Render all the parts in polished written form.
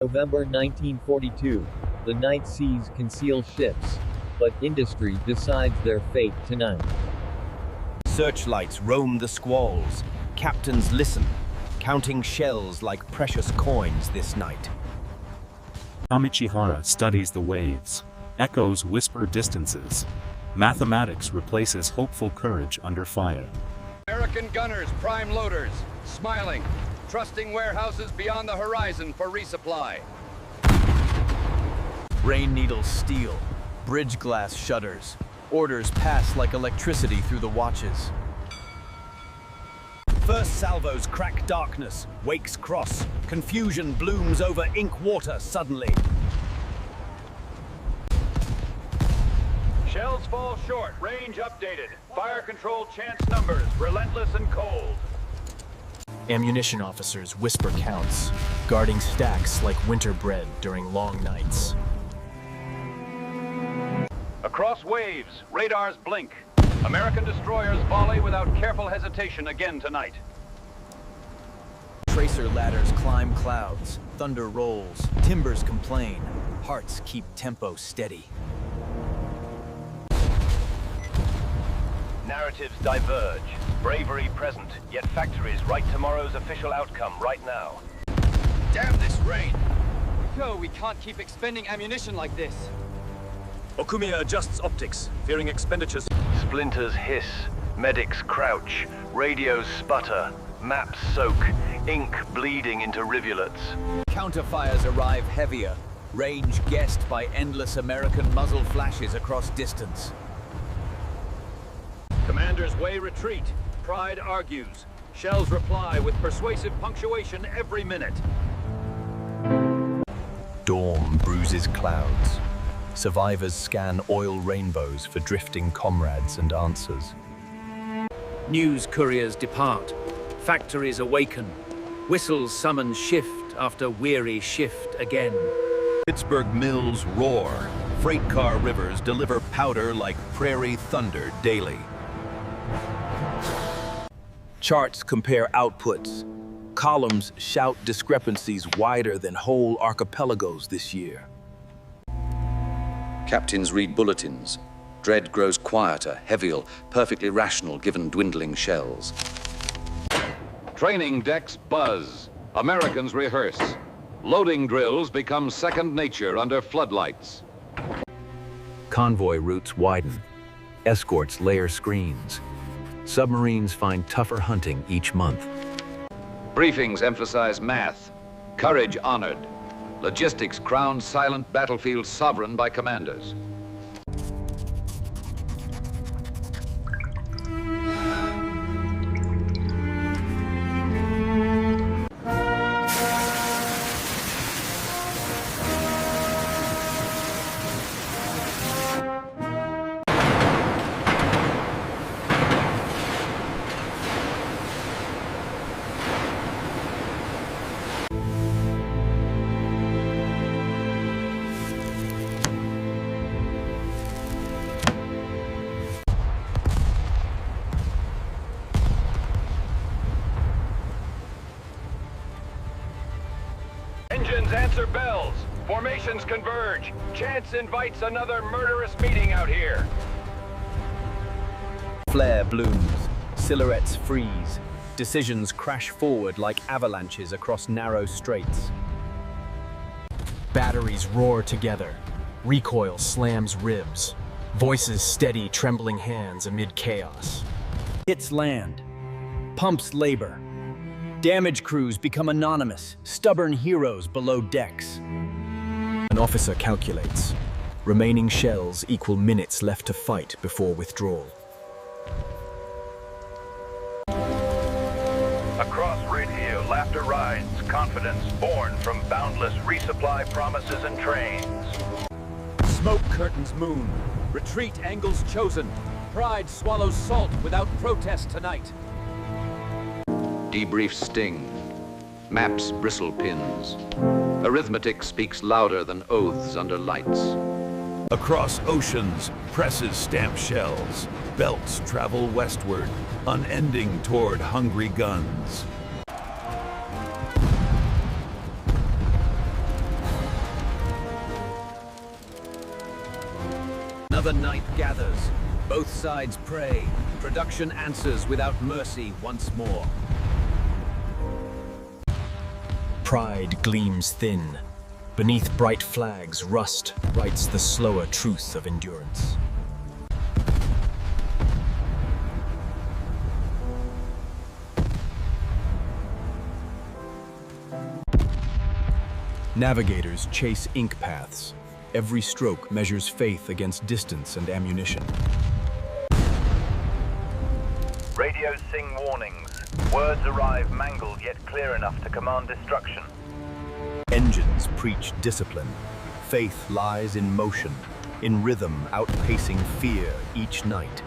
November 1942. The night seas conceal ships, but industry decides their fate tonight. Searchlights roam the squalls. Captains listen, counting shells like precious coins this night. Hara studies the waves. Echoes whisper distances. Mathematics replaces hopeful courage under fire. American gunners prime loaders, smiling, trusting warehouses beyond the horizon for resupply. Rain needles steel, bridge glass shudders. Orders pass like electricity through the watches. First salvos crack darkness, wakes cross. Confusion blooms over ink water suddenly. Shells fall short, range updated. Fire control chance numbers, relentless and cold. Ammunition officers whisper counts, guarding stacks like winter bread during long nights. Across waves, radars blink. American destroyers volley without careful hesitation again tonight. Tracer ladders climb clouds, thunder rolls, timbers complain, hearts keep tempo steady. Narratives diverge, bravery present, yet factories write tomorrow's official outcome right now. Damn this rain! No, we can't keep expending ammunition like this. Okumiya adjusts optics, fearing expenditures. Splinters hiss, medics crouch, radios sputter, maps soak, ink bleeding into rivulets. Counterfires arrive heavier, range guessed by endless American muzzle flashes across distance. Commanders weigh retreat. Pride argues. Shells reply with persuasive punctuation every minute. Dawn bruises clouds. Survivors scan oil rainbows for drifting comrades and answers. News couriers depart. Factories awaken. Whistles summon shift after weary shift again. Pittsburgh mills roar. Freight car rivers deliver powder like prairie thunder daily. Charts compare outputs. Columns shout discrepancies wider than whole archipelagos this year. Captains read bulletins. Dread grows quieter, heavier, perfectly rational given dwindling shells. Training decks buzz. Americans rehearse. Loading drills become second nature under floodlights. Convoy routes widen. Escorts layer screens. Submarines find tougher hunting each month. Briefings emphasize math. Courage honored. Logistics crowned silent battlefield sovereign by commanders. Engines answer bells. Formations converge. Chance invites another murderous meeting out here. Flare blooms. Silhouettes freeze. Decisions crash forward like avalanches across narrow straits. Batteries roar together. Recoil slams ribs. Voices steady trembling hands amid chaos. Hits land. Pumps labor. Damage crews become anonymous, stubborn heroes below decks. An officer calculates. Remaining shells equal minutes left to fight before withdrawal. Across radio, laughter rides, confidence born from boundless resupply promises and trains. Smoke curtains moon. Retreat angles chosen. Pride swallows salt without protest tonight. Debriefs sting. Maps bristle pins. Arithmetic speaks louder than oaths under lights. Across oceans, presses stamp shells. Belts travel westward, unending toward hungry guns. Another night gathers. Both sides pray. Production answers without mercy once more. Pride gleams thin. Beneath bright flags, rust writes the slower truth of endurance. Navigators chase ink paths. Every stroke measures faith against distance and ammunition. Radios sing warnings. Words arrive mangled yet clear enough to command destruction. Engines preach discipline. Faith lies in motion, in rhythm outpacing fear each night.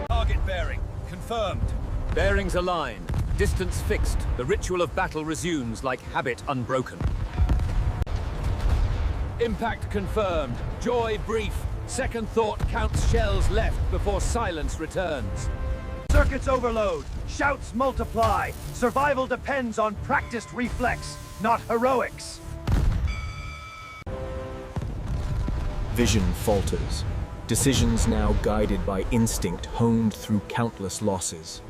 Target bearing, confirmed. Bearings align. Distance fixed. The ritual of battle resumes like habit unbroken. Impact confirmed. Joy brief. Second thought counts shells left before silence returns. Circuits overload. Shouts multiply. Survival depends on practiced reflex, not heroics. Vision falters. Decisions now guided by instinct honed through countless losses.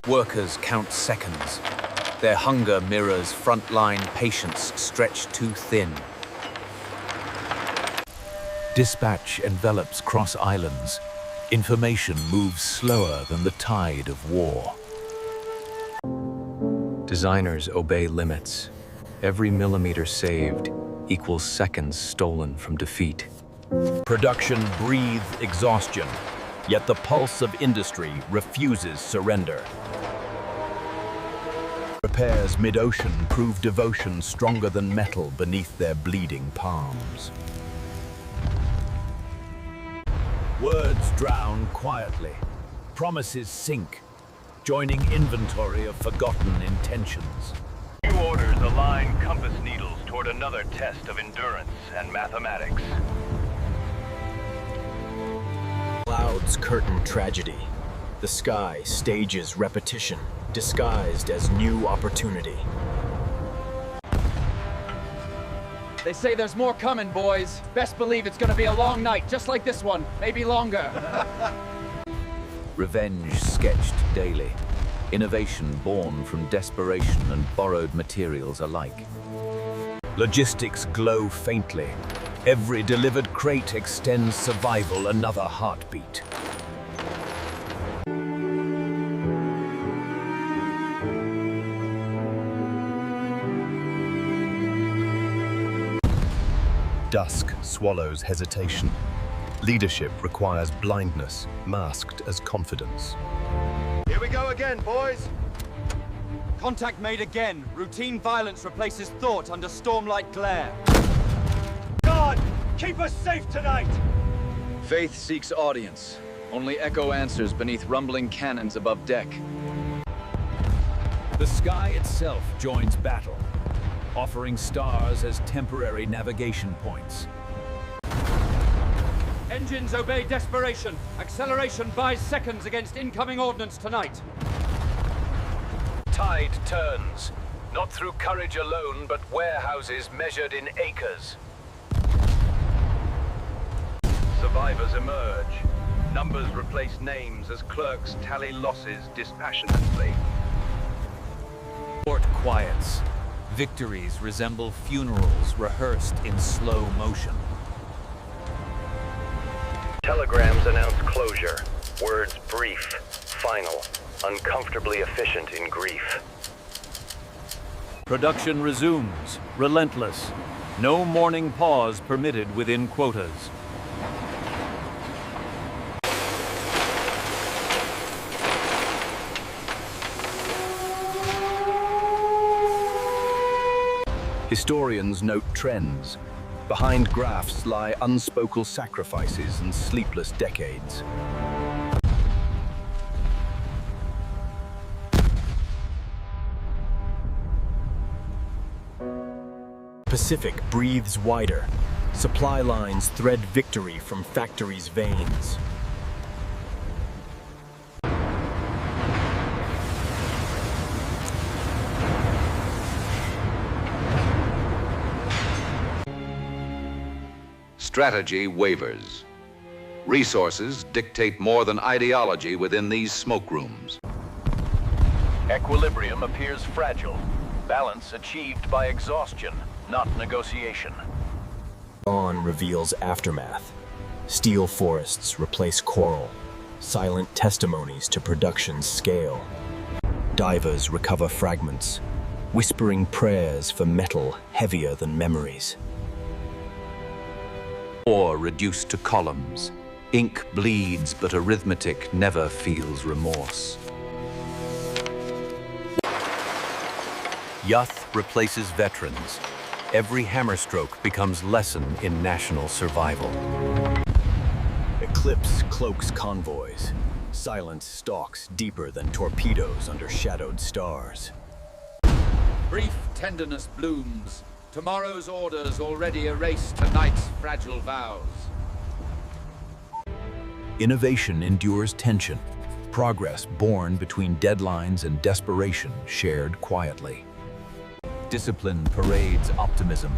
Workers count seconds. Their hunger mirrors frontline patience stretched too thin. Dispatch envelops cross islands. Information moves slower than the tide of war. Designers obey limits. Every millimeter saved equals seconds stolen from defeat. Production breathes exhaustion, yet the pulse of industry refuses surrender. Repairs mid-ocean prove devotion stronger than metal beneath their bleeding palms. Words drown quietly. Promises sink, joining inventory of forgotten intentions. New orders align compass needles toward another test of endurance and mathematics. Clouds curtain tragedy. The sky stages repetition, disguised as new opportunity. They say there's more coming, boys. Best believe it's gonna be a long night, just like this one, maybe longer. Revenge sketched daily. Innovation born from desperation and borrowed materials alike. Logistics glow faintly. Every delivered crate extends survival another heartbeat. Dusk swallows hesitation. Leadership requires blindness, masked as confidence. Here we go again, boys. Contact made again. Routine violence replaces thought under stormlight glare. God, keep us safe tonight. Faith seeks audience. Only echo answers beneath rumbling cannons above deck. The sky itself joins battle, offering stars as temporary navigation points. Engines obey desperation. Acceleration buys seconds against incoming ordnance tonight. Tide turns, not through courage alone, but warehouses measured in acres. Survivors emerge. Numbers replace names as clerks tally losses dispassionately. Port quiets. Victories resemble funerals rehearsed in slow motion. Telegrams announce closure. Words brief, final, uncomfortably efficient in grief. Production resumes, relentless. No morning pause permitted within quotas. Historians note trends. Behind graphs lie unspoken sacrifices and sleepless decades. Pacific breathes wider. Supply lines thread victory from factories' veins. strategy wavers. Resources dictate more than ideology within these smoke rooms. Equilibrium appears fragile. Balance achieved by exhaustion, not negotiation. Dawn reveals aftermath. Steel forests replace coral. Silent testimonies to production's scale. Divers recover fragments, whispering prayers for metal heavier than memories. Ore reduced to columns. Ink bleeds, but arithmetic never feels remorse. Youth replaces veterans. Every hammerstroke becomes lesson in national survival. Eclipse cloaks convoys. Silence stalks deeper than torpedoes under shadowed stars. Brief tenderness blooms. Tomorrow's orders already erase tonight's fragile vows. Innovation endures tension. Progress born between deadlines and desperation shared quietly. Discipline parades optimism.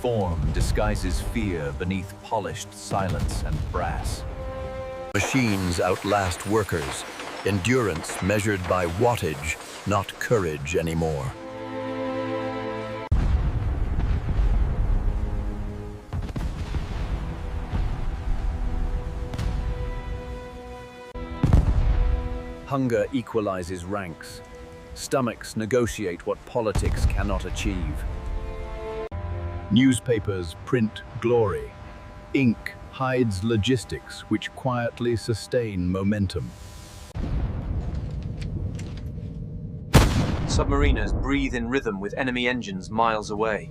Form disguises fear beneath polished silence and brass. Machines outlast workers. Endurance measured by wattage, not courage anymore. Hunger equalizes ranks. Stomachs negotiate what politics cannot achieve. Newspapers print glory. Ink hides logistics which quietly sustain momentum. Submariners breathe in rhythm with enemy engines miles away.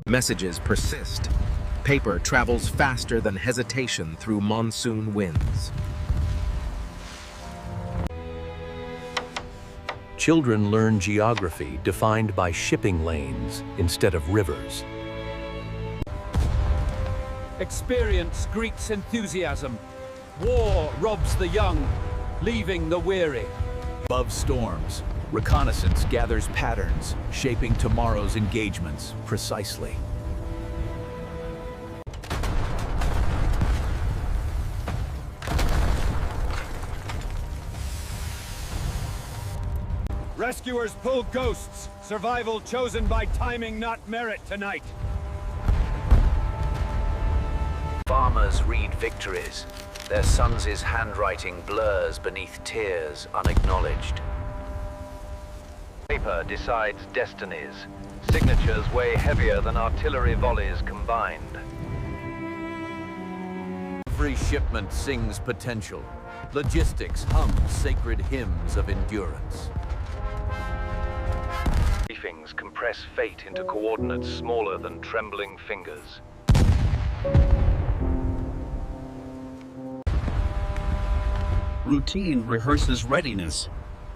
Messages persist. Paper travels faster than hesitation through monsoon winds. Children learn geography defined by shipping lanes instead of rivers. Experience greets enthusiasm. War robs the young, leaving the weary. Above storms, reconnaissance gathers patterns, shaping tomorrow's engagements precisely. Rescuers pull ghosts. Survival chosen by timing, not merit tonight. Farmers read victories. Their sons' handwriting blurs beneath tears unacknowledged. Paper decides destinies. Signatures weigh heavier than artillery volleys combined. Every shipment sings potential. Logistics hums sacred hymns of endurance. Briefings compress fate into coordinates smaller than trembling fingers. Routine rehearses readiness.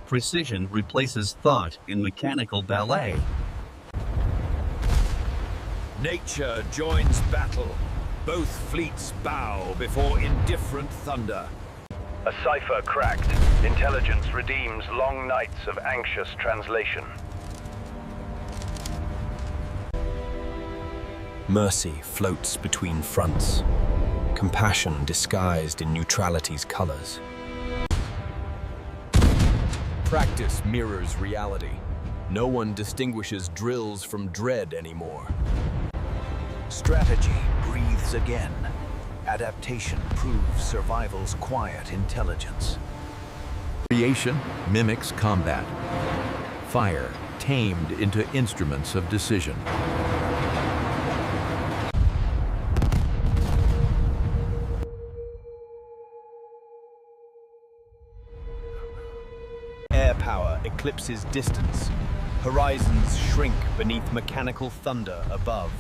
Precision replaces thought in mechanical ballet. Nature joins battle. Both fleets bow before indifferent thunder. A cipher cracked. Intelligence redeems long nights of anxious translation. Mercy floats between fronts. Compassion disguised in neutrality's colors. Practice mirrors reality. No one distinguishes drills from dread anymore. Strategy breathes again. Adaptation proves survival's quiet intelligence. Creation mimics combat. Fire tamed into instruments of decision. Air power eclipses distance. Horizons shrink beneath mechanical thunder above.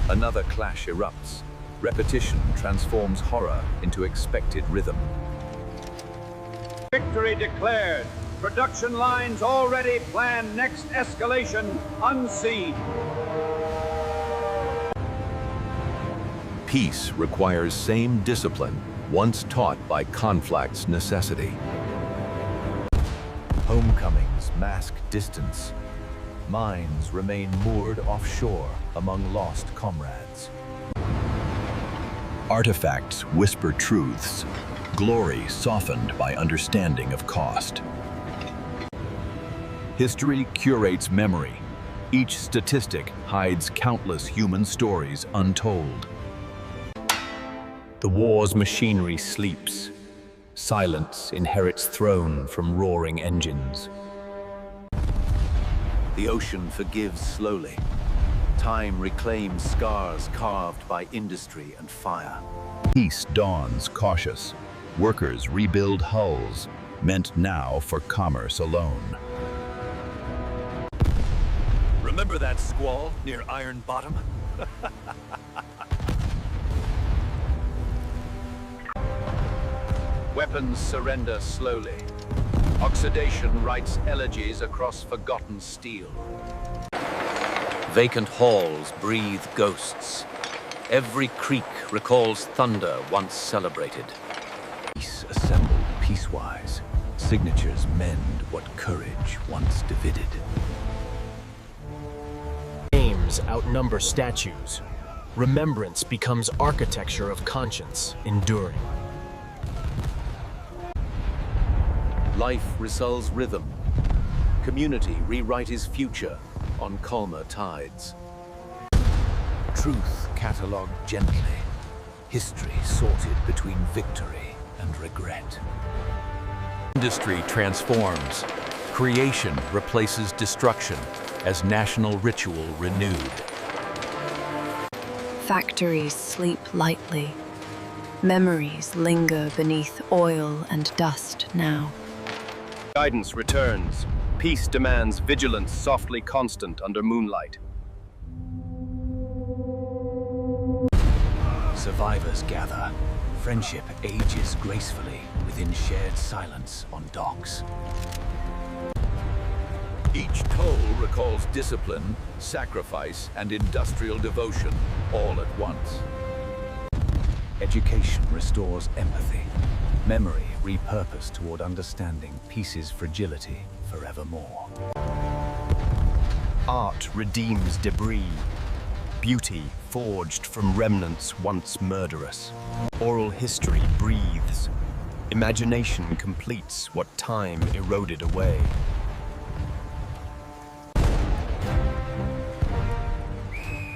Another clash erupts. Repetition transforms horror into expected rhythm. Victory declared. Production lines already plan next escalation unseen. Peace requires same discipline once taught by conflict's necessity. Homecomings mask distance. Minds remain moored offshore among lost comrades. Artifacts whisper truths, glory softened by understanding of cost. History curates memory. Each statistic hides countless human stories untold. The war's machinery sleeps. Silence inherits throne from roaring engines. The ocean forgives slowly. Time reclaims scars carved by industry and fire. Peace dawns cautious. Workers rebuild hulls, meant now for commerce alone. Remember that squall near Iron Bottom? Weapons surrender slowly. Oxidation writes elegies across forgotten steel. Vacant halls breathe ghosts. Every creak recalls thunder once celebrated. Peace assembled piecewise. Signatures mend what courage once divided. Names outnumber statues. Remembrance becomes architecture of conscience, enduring. Life resolves rhythm. Community rewrite his future on calmer tides. Truth catalogued gently. History sorted between victory and regret. Industry transforms. Creation replaces destruction as national ritual renewed. Factories sleep lightly. Memories linger beneath oil and dust now. Guidance returns. Peace demands vigilance softly constant under moonlight. Survivors gather. Friendship ages gracefully within shared silence on docks. Each toll recalls discipline, sacrifice, and industrial devotion all at once. Education restores empathy. Memory repurposed toward understanding peace's fragility forevermore. Art redeems debris. Beauty forged from remnants once murderous. Oral history breathes. Imagination completes what time eroded away.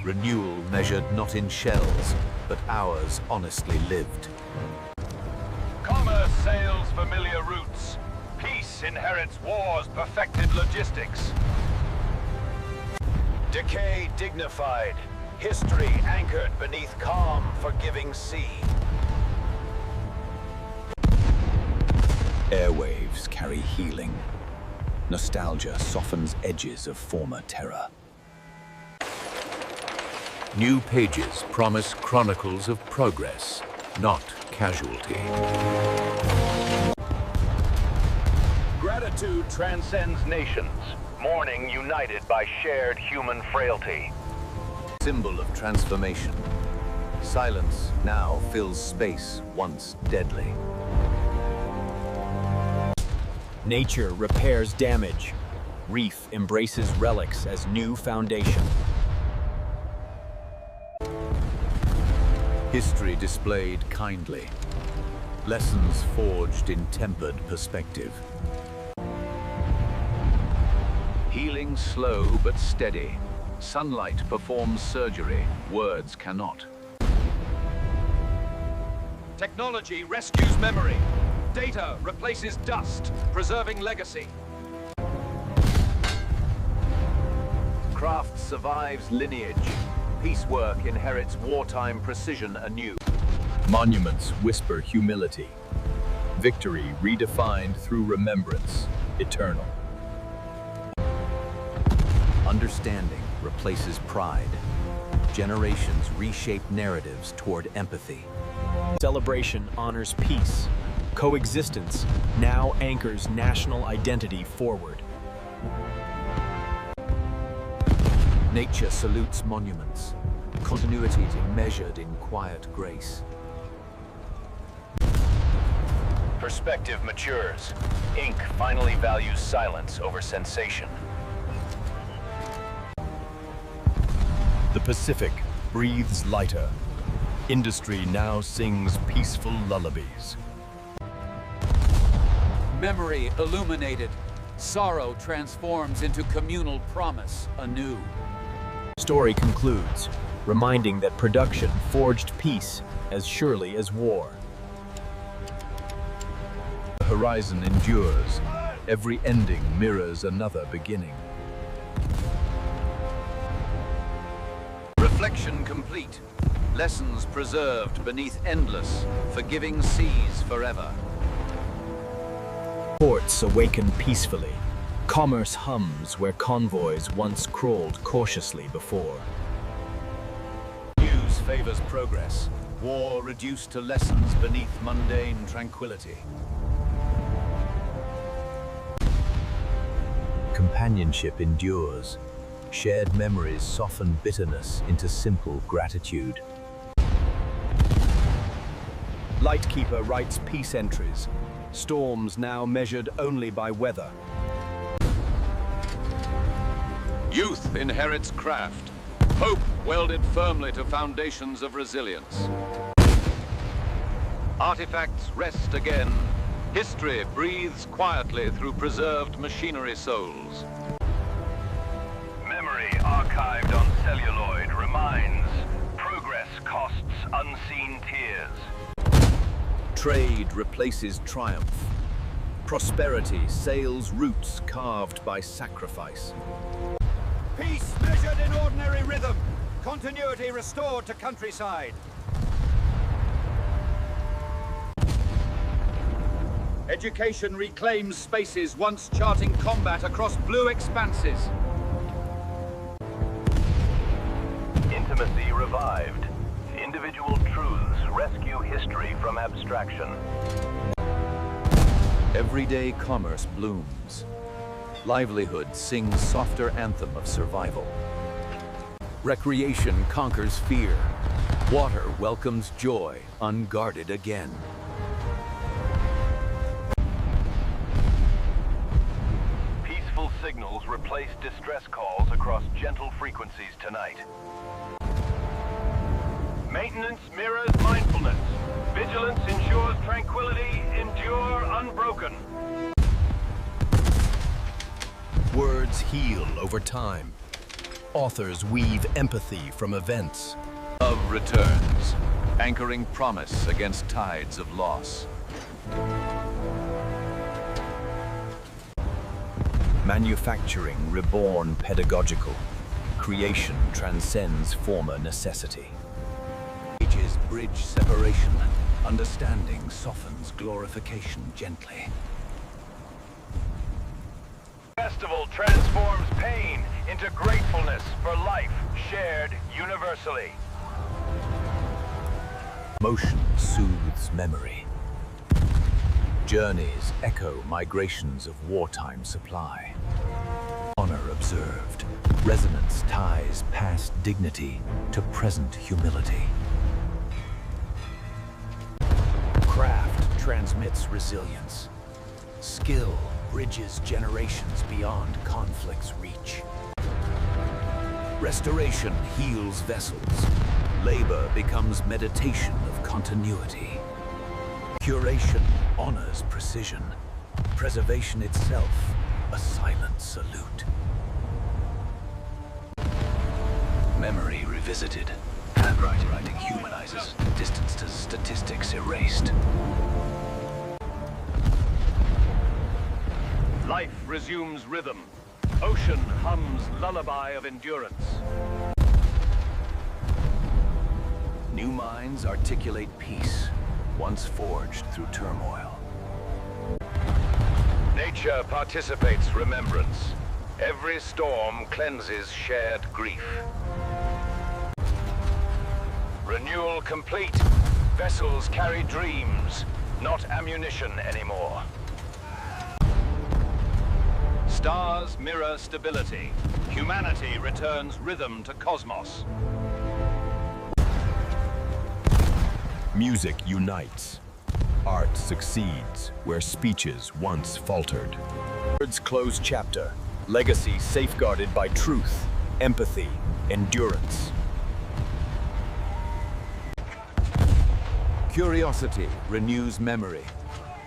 Renewal measured not in shells, but hours honestly lived. Commerce sails familiar routes. Peace inherits war's perfected logistics. Decay dignified. History anchored beneath calm, forgiving sea. Airwaves carry healing. Nostalgia softens edges of former terror. New pages promise chronicles of progress, not casualty. Gratitude transcends nations. Mourning united by shared human frailty. Symbol of transformation. Silence now fills space once deadly. Nature repairs damage. Reef embraces relics as new foundation. History displayed kindly. Lessons forged in tempered perspective. Healing slow but steady. Sunlight performs surgery, words cannot. Technology rescues memory. Data replaces dust, preserving legacy. Craft survives lineage. Piecework inherits wartime precision anew. Monuments whisper humility. Victory redefined through remembrance, eternal. Understanding replaces pride. Generations reshape narratives toward empathy. Celebration honors peace. Coexistence now anchors national identity forward. Nature salutes monuments. Continuity measured in quiet grace. Perspective matures. Ink finally values silence over sensation. Pacific breathes lighter. Industry now sings peaceful lullabies. Memory illuminated. Sorrow transforms into communal promise anew. Story concludes, reminding that production forged peace as surely as war. The horizon endures. Every ending mirrors another beginning. Reflection complete. Lessons preserved beneath endless, forgiving seas forever. Ports awaken peacefully. Commerce hums where convoys once crawled cautiously before. News favors progress. War reduced to lessons beneath mundane tranquility. Companionship endures. Shared memories soften bitterness into simple gratitude. Lightkeeper writes peace entries. Storms now measured only by weather. Youth inherits craft. Hope welded firmly to foundations of resilience. Artifacts rest again. History breathes quietly through preserved machinery souls. Memory archived on celluloid reminds progress costs unseen tears. Trade replaces triumph. Prosperity sails routes carved by sacrifice. Peace measured in ordinary rhythm. Continuity restored to countryside. Education reclaims spaces once charting combat across blue expanses. Intimacy revived. Individual truths rescue history from abstraction. Everyday commerce blooms. Livelihood sings softer anthem of survival. Recreation conquers fear. Water welcomes joy, unguarded again. Peaceful signals replace distress calls across gentle frequencies tonight. Maintenance mirrors mindfulness. Vigilance ensures tranquility, endure unbroken. Words heal over time. Authors weave empathy from events. Love returns, anchoring promise against tides of loss. Manufacturing reborn pedagogical. Creation transcends former necessity. Ages bridge separation. Understanding softens glorification gently. Festival transforms pain into gratefulness for life shared universally. Motion soothes memory. Journeys echo migrations of wartime supply. Honor observed. Resonance ties past dignity to present humility. Craft transmits resilience. Skill bridges generations beyond conflict's reach. Restoration heals vessels. Labor becomes meditation of continuity. Curation honors precision. Preservation itself, a silent salute. Memory revisited. Handwriting humanizes. Distance to statistics erased. Life resumes rhythm. Ocean hums lullaby of endurance. New minds articulate peace, once forged through turmoil. Nature participates remembrance. Every storm cleanses shared grief. Renewal complete. Vessels carry dreams, not ammunition anymore. Stars mirror stability. Humanity returns rhythm to cosmos. Music unites. Art succeeds where speeches once faltered. Words close chapter. Legacy safeguarded by truth, empathy, endurance. Curiosity renews memory.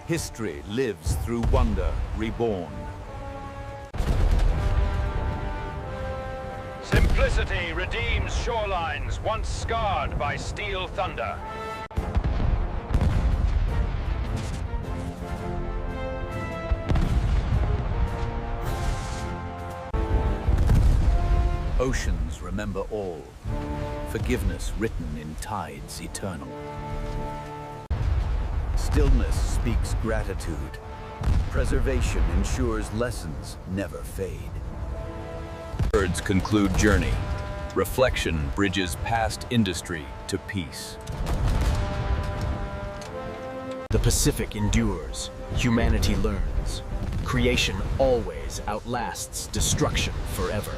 History lives through wonder reborn. Simplicity redeems shorelines once scarred by steel thunder. Oceans remember all. Forgiveness written in tides eternal. Stillness speaks gratitude. Preservation ensures lessons never fade. Words conclude journey. Reflection bridges past industry to peace. The Pacific endures. Humanity learns. Creation always outlasts destruction forever.